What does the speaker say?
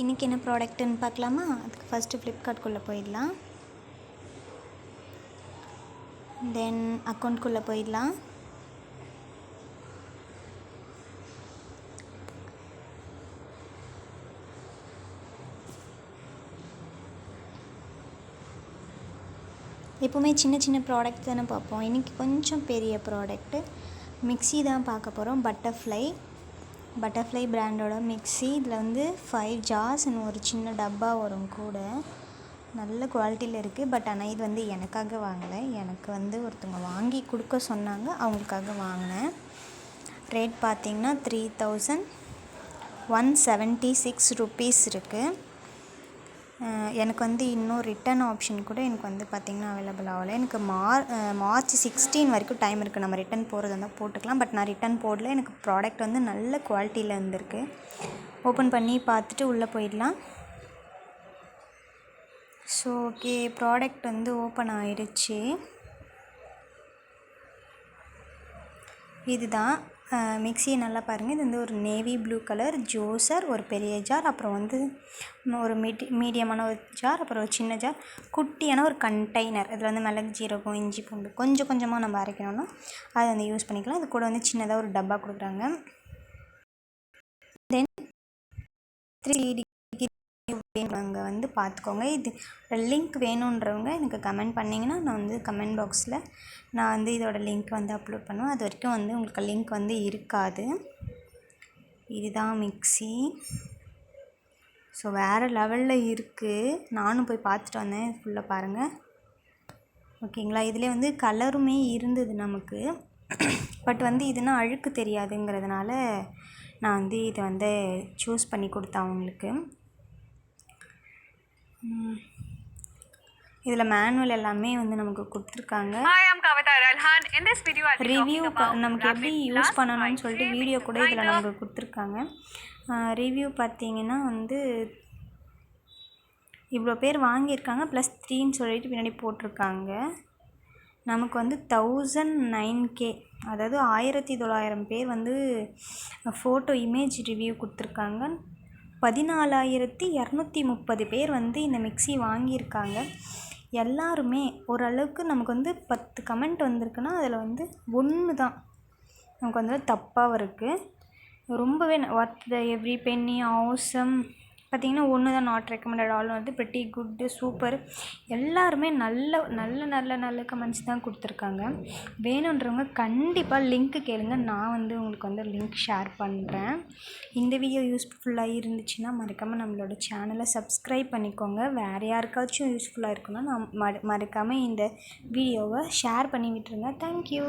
இன்றைக்கி என்ன ப்ராடக்ட்டுன்னு பார்க்கலாமா? அதுக்கு ஃபஸ்ட்டு ஃப்ளிப்கார்ட்குள்ளே போயிடலாம். தென் அக்கௌண்ட்குள்ளே போயிடலாம். எப்போவுமே சின்ன சின்ன ப்ராடக்ட் தானே பார்ப்போம். இன்றைக்கி கொஞ்சம் பெரிய ப்ராடக்ட்டு மிக்ஸி தான் பார்க்க போகிறோம். பட்டர்ஃப்ளை பிராண்டோட மிக்ஸி. இதில் வந்து 5 ஜார்ஸ்னு ஒரு சின்ன டப்பா வரும் கூட. நல்ல குவாலிட்டியில் இருக்குது. பட் ஆனால் இது வந்து எனக்காக வாங்கலை, எனக்கு வந்து ஒருத்தவங்க வாங்கி கொடுக்க சொன்னாங்க, அவங்களுக்காக வாங்கினேன். ரேட் பார்த்திங்கன்னா 3176 ருபீஸ் இருக்குது. எனக்கு வந்து இன்னும் ரிட்டன் ஆப்ஷன் கூட எனக்கு வந்து பார்த்திங்கன்னா அவைலபிள் ஆகலை. எனக்கு மார்ச் 16 வரைக்கும் டைம் இருக்குது. நம்ம ரிட்டன் போகிறது இருந்தால் போட்டுக்கலாம். பட் நான் ரிட்டன் போடல. எனக்கு ப்ராடக்ட் வந்து நல்ல குவாலிட்டியில் இருந்திருக்கு. ஓப்பன் பண்ணி பார்த்துட்டு உள்ளே போயிடலாம். ஸோ ஓகே, ப்ராடக்ட் வந்து ஓப்பன் ஆயிடுச்சு. இதுதான் மிக்ஸியை நல்லா பாருங்கள். இது வந்து ஒரு நேவி ப்ளூ கலர் ஜூஸர், ஒரு பெரிய ஜார், அப்புறம் வந்து ஒரு மீடியமான ஒரு ஜார், அப்புறம் ஒரு சின்ன ஜார், குட்டியான ஒரு கண்டெய்னர். இதில் வந்து மிளகு, ஜீரகம், இஞ்சி, பூண்டு கொஞ்சம் கொஞ்சமாக நம்ம அரைக்கணும்னா அதை வந்து யூஸ் பண்ணிக்கலாம். இது கூட வந்து சின்னதாக ஒரு டப்பா கொடுக்குறாங்க. தென் 3D வேணுங்க வந்து பார்த்துக்கோங்க. இது லிங்க் வேணுன்றவங்க எனக்கு கமெண்ட் பண்ணிங்கன்னா நான் வந்து கமெண்ட் பாக்ஸில் நான் வந்து இதோட லிங்க் வந்து அப்லோட் பண்ணுவேன். அது வரைக்கும் வந்து உங்களுக்கு லிங்க் வந்து இருக்காது. இதுதான் மிக்ஸி. ஸோ வேறு லெவலில் இருக்குது. நானும் போய் பார்த்துட்டு வந்தேன். ஃபுல்லாக பாருங்கள். ஓகேங்களா? இதில் வந்து கலருமே இருந்தது நமக்கு. பட் வந்து இதுனா அழுக்கு தெரியாதுங்கிறதுனால நான் வந்து இதை வந்து சூஸ் பண்ணி கொடுத்தேன் அவங்களுக்கு. இதில் மேனுவல் எல்லாமே வந்து நமக்கு கொடுத்துருக்காங்க. ரிவ்யூ நமக்கு எப்படி யூஸ் பண்ணணும்னு சொல்லிட்டு வீடியோ கூட இதில் நமக்கு கொடுத்துருக்காங்க. ரிவ்யூ பார்த்தீங்கன்னா வந்து இவ்வளோ பேர் வாங்கியிருக்காங்க, ப்ளஸ் 3ன்னு சொல்லிட்டு பின்னாடி போட்டிருக்காங்க. நமக்கு வந்து 1009K, அதாவது 1900 பேர் வந்து ஃபோட்டோ இமேஜ் ரிவ்யூ கொடுத்துருக்காங்க. 14,230 பேர் வந்து இந்த மிக்ஸி வாங்கியிருக்காங்க. எல்லாருமே ஓரளவுக்கு நமக்கு வந்து 10 கமெண்ட் வந்திருக்குன்னா அதில் வந்து 1 தான் நமக்கு வந்து தப்பாக இருக்குது. ரொம்பவே worth the every penny, awesome. பார்த்திங்கன்னா 1 தான் நாட் ரெக்கமெண்டட், ஆல் வந்து பிரிட்டி குட்டு, சூப்பர். எல்லாருமே நல்ல கமெண்ட்ஸ் தான் கொடுத்துருக்காங்க. வேணுன்றவங்க கண்டிப்பாக லிங்க்கு கேளுங்க. நான் வந்து உங்களுக்கு வந்து லிங்க் ஷேர் பண்ணுறேன். இந்த வீடியோ யூஸ்ஃபுல்லாக இருந்துச்சுன்னா மறக்காமல் நம்மளோட சேனலை சப்ஸ்கிரைப் பண்ணிக்கோங்க. வேறு யாருக்காச்சும் யூஸ்ஃபுல்லாக இருக்குன்னா நான் மறக்காமல் இந்த வீடியோவை ஷேர் பண்ணி விட்டுருங்க. தேங்க்யூ.